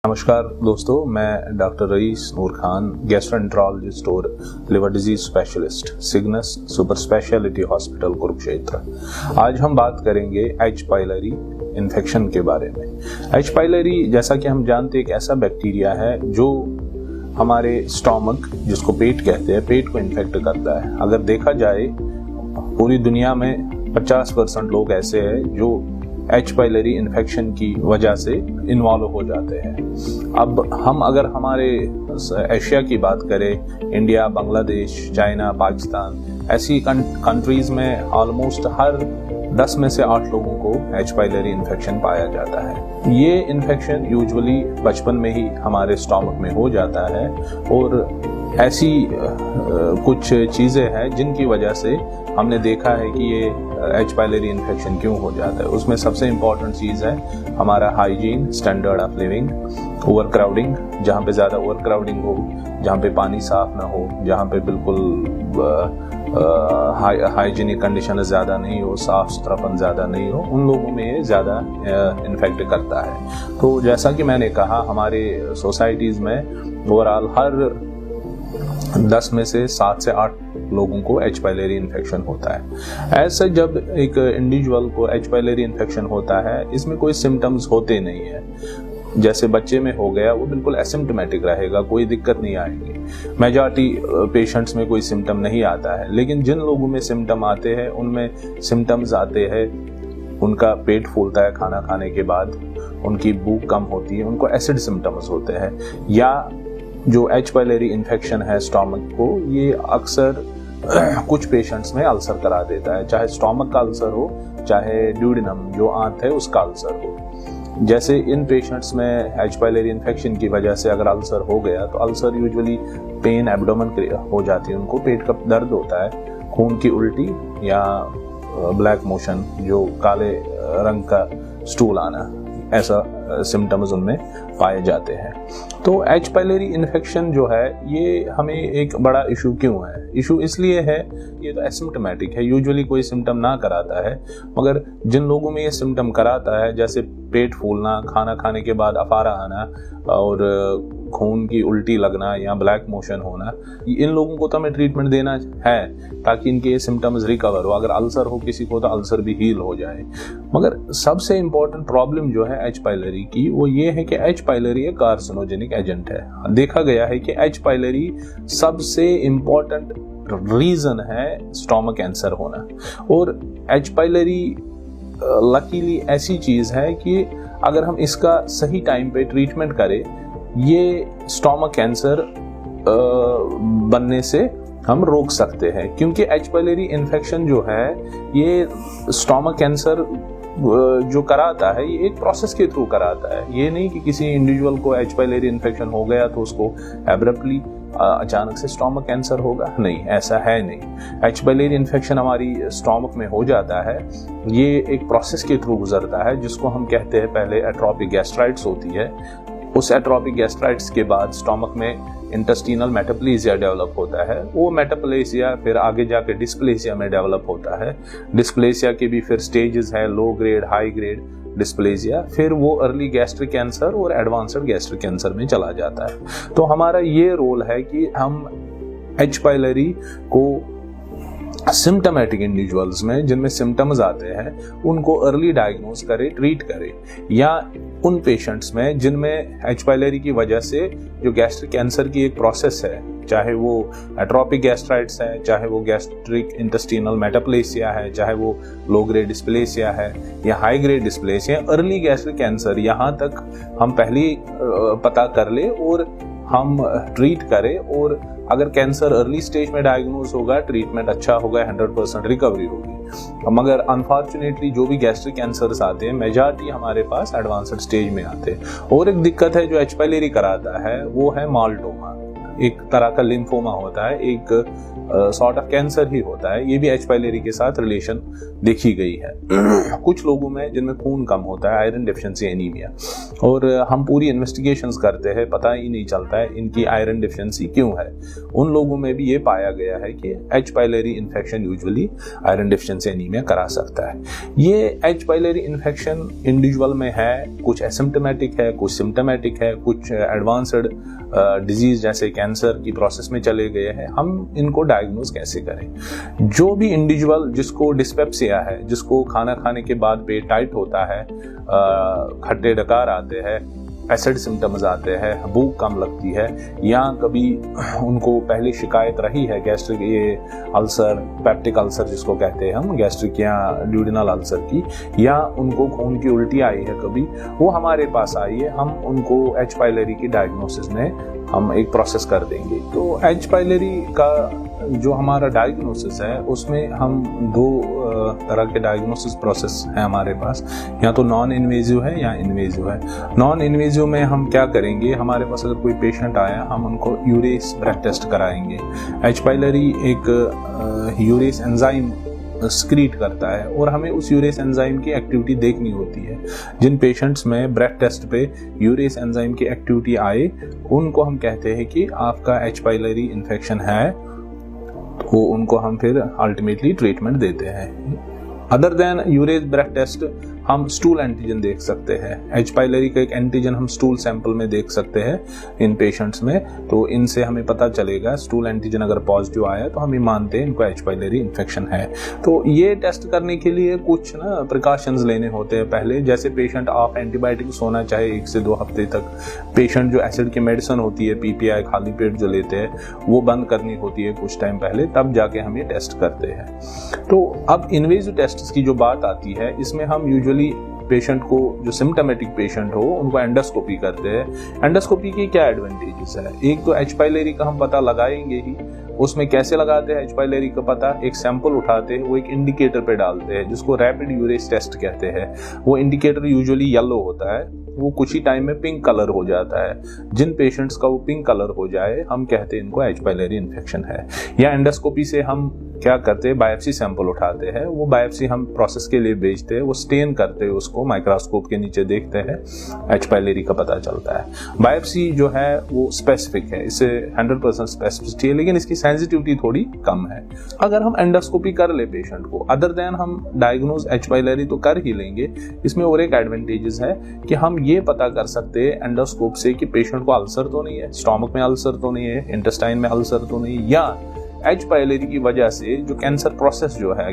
नमस्कार दोस्तों, मैं डॉक्टर रईस नूर खान, गैस्ट्रोएंटरोलॉजिस्ट और liver disease specialist, Cygnus super speciality hospital Kurukshetra. आज हम बात करेंगे एच पाइलरी इन्फेक्शन के बारे में। एच पाइलरी, जैसा कि हम जानते हैं, एक ऐसा बैक्टीरिया है जो हमारे स्टोमक, जिसको पेट कहते हैं, पेट को इन्फेक्ट करता है। अगर देखा जाए पूरी दुनिया में 50% लोग ऐसे हैं जो एच पाइलरी इन्फेक्शन की वजह से इन्वॉल्व हो जाते हैं। अब हम अगर हमारे एशिया की बात करें, इंडिया, बांग्लादेश, चाइना, पाकिस्तान, ऐसी कंट्रीज में ऑलमोस्ट हर 10 में से 8 लोगों को एच पाइलरी इन्फेक्शन पाया जाता है। ये इन्फेक्शन यूजुअली बचपन में ही हमारे स्टोमक में हो जाता है और ऐसी कुछ चीज़ें हैं जिनकी वजह से हमने देखा है कि ये एच पाइलरी इन्फेक्शन क्यों हो जाता है। उसमें सबसे इम्पॉर्टेंट चीज़ है हमारा hygiene, standard of living, over crowding, जहाँ पे ज़्यादा ओवर क्राउडिंग हो, जहाँ पे पानी साफ ना हो, जहाँ पे बिल्कुल हाइजीनिक कंडीशन ज़्यादा नहीं हो, साफ सुथरापन ज़्यादा नहीं हो, उन लोगों में ये ज़्यादा इन्फेक्ट करता है। तो जैसा कि मैंने कहा, हमारे सोसाइटीज़ में ओवरऑल हर 10 में से 7 से 8 लोगों को एच पाइलरी इन्फेक्शन होता है। ऐसा जब एक इंडिविजुअल को एच पाइलरी इन्फेक्शन होता है, इसमें कोई सिम्टम्स होते नहीं है। जैसे बच्चे में हो गया, वो बिल्कुल एसिम्प्टोमेटिक रहेगा, कोई दिक्कत नहीं आएगी। मेजॉरिटी पेशेंट्स में कोई सिम्टम नहीं आता है, लेकिन जिन लोगों में सिम्टम आते हैं उनमें सिम्टम्स आते हैं, उनका पेट फूलता है खाना खाने के बाद, उनकी भूख कम होती है, उनको एसिड सिम्टम्स होते हैं। या जो एच पाइलरी इन्फेक्शन है स्टोमक को, ये अक्सर कुछ पेशेंट्स में अल्सर करा देता है, चाहे स्टोमक का अल्सर हो, चाहे ड्यूडेनम जो आंत है उसका अल्सर हो। जैसे इन पेशेंट्स में एच पाइलरी इन्फेक्शन की वजह से अगर अल्सर हो गया तो अल्सर यूजुअली पेन एब्डोमेन हो जाती है, उनको पेट का दर्द होता है, खून की उल्टी या ब्लैक मोशन, जो काले रंग का स्टूल आना, ऐसा सिम्टम्स उनमें पाए जाते हैं। तो एच पाइलरी इन्फेक्शन जो है, ये हमें एक बड़ा इशू क्यों है? इशू इसलिए है, ये तो एसिम्प्टोमेटिक है, यूजुअली कोई सिम्टम ना कराता है, मगर जिन लोगों में ये सिम्टम कराता है, जैसे पेट फूलना, खाना खाने के बाद अफारा आना और खून की उल्टी लगना या ब्लैक मोशन होना, इन लोगों को तो हमें ट्रीटमेंट देना है ताकि इनके ये सिम्टम्स रिकवर हो। अगर अल्सर हो किसी को तो अल्सर भी हील हो जाए। मगर सबसे इम्पोर्टेंट प्रॉब्लम जो है एच पाइलरी की, वो ये है कि एच पाइलरी एक कार्सिनोजेनिक एजेंट है। देखा गया है कि एच पाइलरी सबसे इम्पोर्टेंट रीजन है स्टोमक कैंसर होना। और एच पाइलरी लकीली ऐसी चीज है कि अगर हम इसका सही टाइम पे ट्रीटमेंट करें, ये स्टोमक कैंसर बनने से हम रोक सकते हैं। क्योंकि एच पाइलरी इन्फेक्शन जो है, ये स्टोमक कैंसर जो कराता है, ये एक प्रोसेस के थ्रू कराता है। ये नहीं कि किसी इंडिविजुअल को एच पाइलरी इन्फेक्शन हो गया तो उसको एब्रप्टली अचानक से स्टोमक कैंसर होगा, नहीं, ऐसा है नहीं। एच पाइलरी इन्फेक्शन हमारी स्टोमक में हो जाता है, ये एक प्रोसेस के थ्रू गुजरता है, जिसको हम कहते हैं, पहले एट्रोपिक गैस्ट्राइटिस होती है। उस एट्रोपिक गैस्ट्राइटिस के बाद स्टोमक में इंटेस्टिनल मेटाप्लेसिया डेवलप होता है। वो मेटाप्लेसिया फिर आगे जाके डिस्प्लेसिया में डेवलप होता है। डिस्प्लेसिया के भी फिर स्टेजेस हैं, low grade, high grade dysplasia, फिर वो अर्ली गैस्ट्रिक कैंसर और एडवांस्ड गैस्ट्रिक कैंसर में चला जाता है। तो हमारा ये रोल है कि हम एच पाइलरी को सिम्टोमेटिक इंडिविजुअल्स में, जिनमें सिम्टम्स आते हैं, उनको अर्ली डायग्नोज करें, ट्रीट करें। या उन पेशेंट्स में जिनमें एच पाइलरी की वजह से जो गैस्ट्रिक कैंसर की एक प्रोसेस है, चाहे वो एट्रोपिक गैस्ट्राइटिस है, चाहे वो गैस्ट्रिक इंटेस्टिनल मेटाप्लेसिया है, चाहे वो लो ग्रेड डिस्प्लेसिया है या high grade dysplasia, early gastric cancer, यहाँ तक हम पहले पता कर ले और हम ट्रीट करें। और अगर कैंसर अर्ली स्टेज में डायग्नोज होगा, ट्रीटमेंट अच्छा होगा, 100% रिकवरी होगी। मगर अनफॉर्चुनेटली जो भी गैस्ट्रिक कैंसर्स आते हैं, मेजॉरिटी हमारे पास एडवांस्ड स्टेज में आते हैं। और एक दिक्कत है जो एच पाइलरी कराता है, वो है माल्टोमा। एक तरह का लिम्फोमा होता है, एक सॉर्ट ऑफ कैंसर ही होता है। ये भी एच पाइलेरी के साथ रिलेशन देखी गई है। कुछ लोगों में जिनमें खून कम होता है, आयरन डेफिशिएंसी एनीमिया, और हम पूरी इन्वेस्टिगेशंस करते हैं, पता ही नहीं चलता है इनकी आयरन डेफिशिएंसी क्यों है। उन लोगों में भी ये पाया गया है कि H pylori infection usually iron deficiency anaemia करा सकता है। ये एच पाइलेरी इन्फेक्शन इंडिविजुअल में है, कुछ एसिम्प्टोमेटिक है, कुछ सिम्प्टोमेटिक है, कुछ एडवांस्ड डिजीज जैसे कैंसर की प्रोसेस में चले गए हैं। हम इनको डायग्नोज कैसे करें? जो भी इंडिविजुअल जिसको डिस्पेप्सिया है, जिसको खाना खाने के बाद पेट टाइट होता है, खट्टे डकार आते हैं, एसिड सिम्टम्स आते हैं, भूख कम लगती है, या कभी उनको पहले शिकायत रही है गैस्ट्रिक ये अल्सर, पेप्टिक अल्सर जिसको कहते हैं हम, गैस्ट्रिक या ड्यूडेनल अल्सर की, या उनको खून की उल्टी आई है कभी, वो हमारे पास आई है, हम उनको एच पाइलेरी की डायग्नोसिस में हम एक प्रोसेस कर देंगे। तो एच पाइलेरी का जो हमारा डायग्नोसिस है उसमें हम दो तरह के डायग्नोसिस प्रोसेस है हमारे पास, या तो नॉन इन्वेजिव है या इन्वेजिव है। नॉन इन्वेजिव में हम क्या करेंगे, हमारे पास अगर कोई पेशेंट आया, हम उनको यूरेस ब्रेथ टेस्ट कराएंगे। एच पाइलेरी एक यूरेस एंजाइम स्क्रीट करता है और हमें उस यूरेस एंजाइम की एक्टिविटी देखनी होती है। जिन पेशेंट्स में ब्रेथ टेस्ट पे यूरेस एंजाइम की एक्टिविटी आए, उनको हम कहते हैं कि आपका एच पाइलेरी इन्फेक्शन है, तो उनको हम फिर अल्टीमेटली ट्रीटमेंट देते हैं। Other than urease breath test हम स्टूल एंटीजन देख सकते हैं। एच पाइलेरी का एक एंटीजन हम स्टूल सैंपल में देख सकते हैं इन पेशेंट्स में, तो इनसे हमें पता चलेगा, स्टूल एंटीजन अगर पॉजिटिव आया तो हम ये मानते हैं इनको एच पाइलेरी इन्फेक्शन है। तो ये टेस्ट करने के लिए कुछ प्रिकॉशंस लेने होते हैं पहले, जैसे पेशेंट ऑफ एंटीबायोटिक सोना चाहे 1 से 2 हफ्ते तक, पेशेंट जो एसिड की मेडिसिन होती है पीपीआई खाली पेट जो लेते हैं वो बंद करनी होती है कुछ टाइम पहले, तब जाके हम ये टेस्ट करते हैं। तो अब इन्वेजिव टेस्ट की जो बात आती है, इसमें हम यूजुअली पेशेंट को, जो सिम्टोमेटिक पेशेंट हो, उनको एंडोस्कोपी करते हैं। एंडोस्कोपी की क्या एडवांटेजेस है? एक तो एच पाइलेरी का हम पता लगाएंगे ही। उसमें कैसे लगाते हैं एच पाइलेरी का पता? एक सैंपल उठाते हैं, वो एक इंडिकेटर पे डालते हैं जिसको रैपिड यूरेस टेस्ट कहते हैं। वो इंडिकेटर यूजुअली येलो होता है, वो कुछ ही टाइम में पिंक कलर हो जाता है। जिन पेशेंट्स का वो पिंक कलर हो जाए, हम कहते हैं इनको एच पाइलेरी इन्फेक्शन है। या एंडोस्कोपी से हम क्या करते हैं, बायोप्सी सैंपल उठाते हैं, वो बायोप्सी हम प्रोसेस के लिए भेजते हैं, वो स्टेन करते हैं, उसको माइक्रोस्कोप के नीचे देखते हैं, एच पाइलेरी का पता चलता है। बायोप्सी जो है वो स्पेसिफिक है, इससे 100% स्पेसिफिसिटी है, लेकिन इसकी सेंसिटिविटी थोड़ी कम है। अगर हम एंडोस्कोपी कर ले पेशेंट को, अदर देन हम डायग्नोज एच पाइलेरी तो कर ही लेंगे, इसमें और एक एडवांटेजेस है कि हम ये पता कर सकते हैं एंडोस्कोप से कि पेशेंट को अल्सर तो नहीं है, स्टोमक में अल्सर तो नहीं है, इंटेस्टाइन में अल्सर तो नहीं है, या एच पाइलेरी की वजह से जो कैंसर प्रोसेस जो है,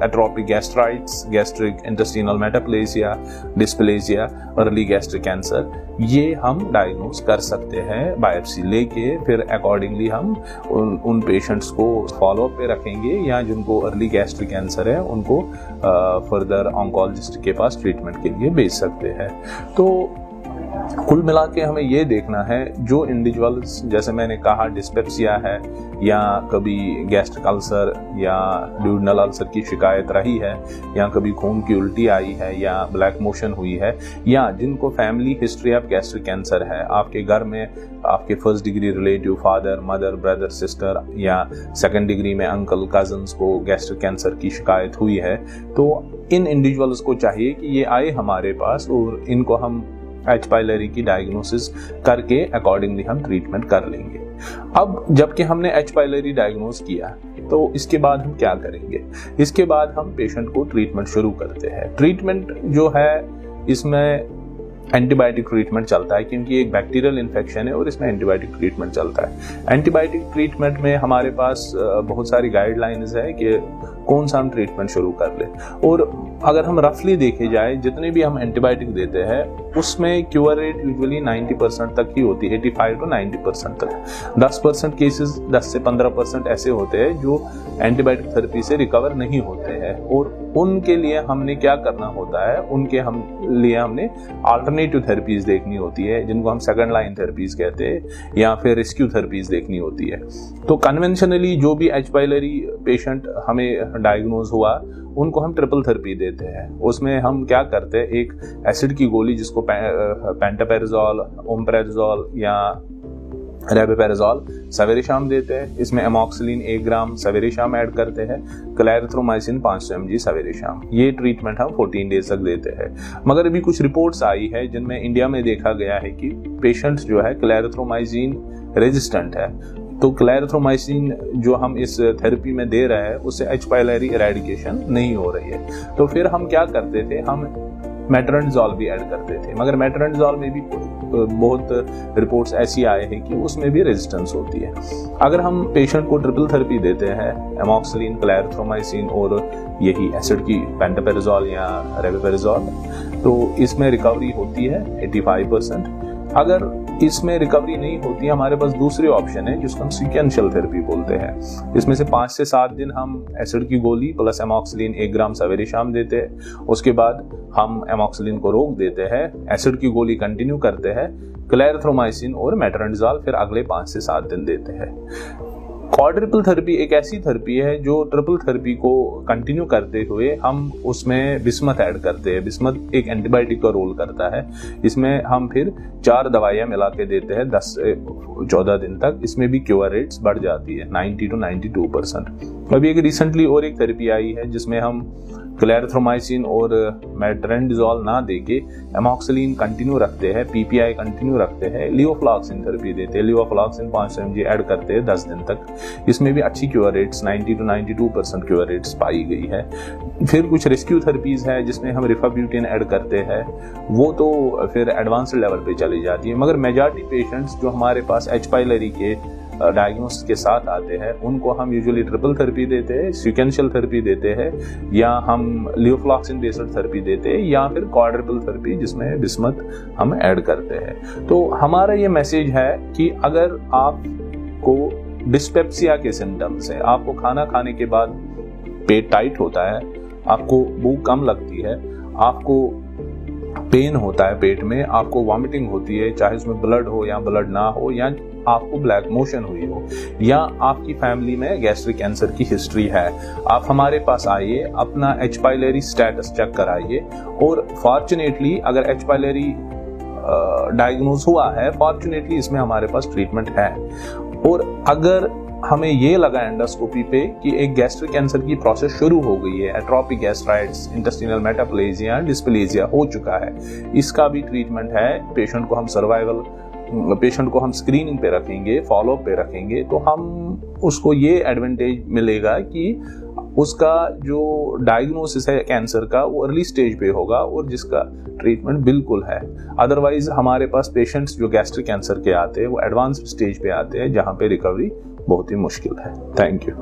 atrophic gastritis, gastric intestinal metaplasia, dysplasia, early gastric cancer, ये हम डायग्नोज कर सकते हैं बायोप्सी लेके। फिर अकॉर्डिंगली हम उन पेशेंट्स को फॉलोअप पे रखेंगे, या जिनको अर्ली गैस्ट्रिक कैंसर है उनको फर्दर ऑन्कोलॉजिस्ट के पास ट्रीटमेंट के लिए भेज सकते हैं। तो कुल मिला के हमें ये देखना है, जो इंडिविजुअल्स, जैसे मैंने कहा डिस्पेप्सिया है, या कभी गैस्ट्रिक अल्सर या ड्यूडेनल अल्सर की शिकायत रही है, या कभी खून की उल्टी आई है, या ब्लैक मोशन हुई है, या जिनको family history of gastric cancer है, आपके घर में आपके first degree relative, father, mother, brother, sister, या सेकंड डिग्री में अंकल, कजन्स को गैस्ट्रिक कैंसर की शिकायत हुई है, तो इन इंडिविजुअल्स को चाहिए कि ये आए हमारे पास और इनको हम एच पाइलेरी की डायग्नोसिस करके अकॉर्डिंगली हम ट्रीटमेंट कर लेंगे। अब जबकि हमने एच पाइलेरी डायग्नोस किया, तो इसके बाद हम क्या करेंगे? इसके बाद हम पेशेंट को ट्रीटमेंट शुरू करते हैं। ट्रीटमेंट जो है इसमें एंटीबायोटिक ट्रीटमेंट चलता है, क्योंकि एक बैक्टीरियल इन्फेक्शन है और इसमें एंटीबायोटिक ट्रीटमेंट चलता है। एंटीबायोटिक ट्रीटमेंट में हमारे पास बहुत सारी गाइडलाइंस है कि कौन सा हम ट्रीटमेंट शुरू कर ले, और अगर हम रफली देखे जाए, जितने भी हम एंटीबायोटिक देते हैं उसमें क्यूर रेट यूजुअली 90% तक ही होती है, 85 to 90% तक। 10% केसेस, 10 से 15% ऐसे होते हैं जो एंटीबायोटिक थेरेपी से रिकवर नहीं होते हैं, और उनके लिए हमने क्या करना होता है, उनके लिए हमने अल्टरनेटिव थेरेपीज देखनी होती है, जिनको हम सेकंड लाइन थेरेपीज कहते हैं, या फिर रेस्क्यू थेरेपीज देखनी होती है। तो कन्वेंशनली जो भी एच पाइलेरी पेशेंट हमें डायग्नोज हुआ, उनको हम ट्रिपल थेरेपी देते हैं। उसमें हम क्या करते हैं, एक एसिड की गोली जिसको पेंटापेराजोल, ओमेप्राजोल या रेबिपेराजोल सवेरे शाम देते हैं, इसमें एमॉक्सिलिन 1 ग्राम सवेरे शाम ऐड करते हैं, क्लैरिथ्रोमाइसिन 500 mg सवेरे शाम। ये ट्रीटमेंट हम 14 डेज तक देते हैं। मगर अभी कुछ रिपोर्ट्स आई है जिनमें इंडिया में देखा गया है कि पेशेंट्स जो है क्लैरिथ्रोमाइसिन रेजिस्टेंट है। तो क्लैरिथ्रोमाइसिन जो हम इस थेरेपी में दे रहे हैं उससे एच पाइलोरी इरेडिकेशन नहीं हो रही है। तो फिर हम क्या करते थे, हम मेट्रोनिडोल भी ऐड करते थे, मगर मेट्रोनिडोल में भी बहुत रिपोर्ट्स ऐसी आए हैं कि उसमें भी रेजिस्टेंस होती है। अगर हम पेशेंट को ट्रिपल थेरेपी देते हैं, एमॉक्सिलिन, क्लैरिथ्रोमाइसिन और यही एसिड की पेंटापेराजोल या रेबिपेराजोल, तो इसमें रिकवरी होती है 85%। अगर इसमें रिकवरी नहीं होती, हमारे पास दूसरे ऑप्शन है जिसको हम सीक्वेंशियल थेरेपी बोलते हैं। इसमें से 5 से 7 दिन हम एसिड की गोली प्लस एमॉक्सिलिन 1 ग्राम सवेरे शाम देते हैं, उसके बाद हम एमॉक्सिलिन को रोक देते हैं, एसिड की गोली कंटिन्यू करते हैं, क्लैरिथ्रोमाइसिन और मेट्रोनिडोल फिर अगले 5 से 7 दिन देते हैं। क्वाड्रिपल थेरेपी एक ऐसी थेरेपी है जो ट्रिपल थेरेपी को कंटिन्यू करते हुए हम उसमें बिस्मथ ऐड करते हैं। बिस्मथ एक एंटीबायोटिक का रोल करता है। इसमें हम फिर 4 दवाइयां मिला के देते हैं 10 से 14 दिन तक। इसमें भी क्योर रेट्स बढ़ जाती है 90 to 92%। अभी एक रिसेंटली और एक थेरेपी आई है जिसमें हम क्लैरिथ्रोमाइसिन और मेट्रोनिडोल ना देके एमॉक्सिलिन कंटिन्यू रखते हैं, पीपीआई कंटिन्यू रखते हैं, लियोफ्लॉक्सिन थेरेपी देते हैं। लियोफ्लॉक्सिन 500 mg ऐड करते हैं 10 दिन तक। इसमें भी अच्छी cure rates 90 to 92% cure rates पाई गई है। फिर कुछ रेस्क्यू थेरेपीज है जिसमें हम रिफाब्यूटिन ऐड करते हैं, वो तो फिर एडवांस्ड लेवल पे चली जाती है। मगर मेजॉरिटी पेशेंट्स जो हमारे पास एच पाइलोरी के डायग्नोसिस के साथ आते हैं उनको हम यूजुअली ट्रिपल थेरेपी देते हैं, सीक्वेंशियल थेरेपी देते हैं, या हम लियोफ्लॉक्सिन बेस्ड थेरेपी देते हैं, या फिर क्वाड्रिपल थेरेपी जिसमें बिस्मथ हम ऐड करते हैं। तो हमारा ये मैसेज है कि अगर आपको डिस्पेप्सिया के सिम्टम्स है, आपको खाना खाने के बाद पेट टाइट होता है, आपको भूख कम लगती है, आपको पेन होता है पेट में, आपको वॉमिटिंग होती है, चाहे उसमें ब्लड हो या ब्लड ना हो, या आपको ब्लैक मोशन हुई हो, या आपकी फैमिली में गैस्ट्रिक कैंसर की हिस्ट्री है, आप हमारे पास आइए, अपना एच पाइलोरी स्टेटस चेक कराइए। और फॉर्चुनेटली अगर एच पाइलोरी डायग्नोज हुआ है, फॉर्चुनेटली इसमें हमारे पास ट्रीटमेंट है। और अगर हमें ये लगा एंडोस्कोपी पे कि एक गैस्ट्रिक कैंसर की प्रोसेस शुरू हो गई है, atrophic gastritis, intestinal metaplasia, dysplasia हो चुका है, इसका भी ट्रीटमेंट है। पेशेंट को हम स्क्रीनिंग पे रखेंगे, फॉलो अप पे रखेंगे, तो हम उसको ये एडवांटेज मिलेगा कि उसका जो डायग्नोसिस है कैंसर का वो अर्ली स्टेज पे होगा और जिसका ट्रीटमेंट बिल्कुल है। अदरवाइज हमारे पास पेशेंट्स जो गैस्ट्रिक कैंसर के आते हैं वो एडवांस स्टेज पे आते हैं जहां पे रिकवरी बहुत ही मुश्किल है। Thank you.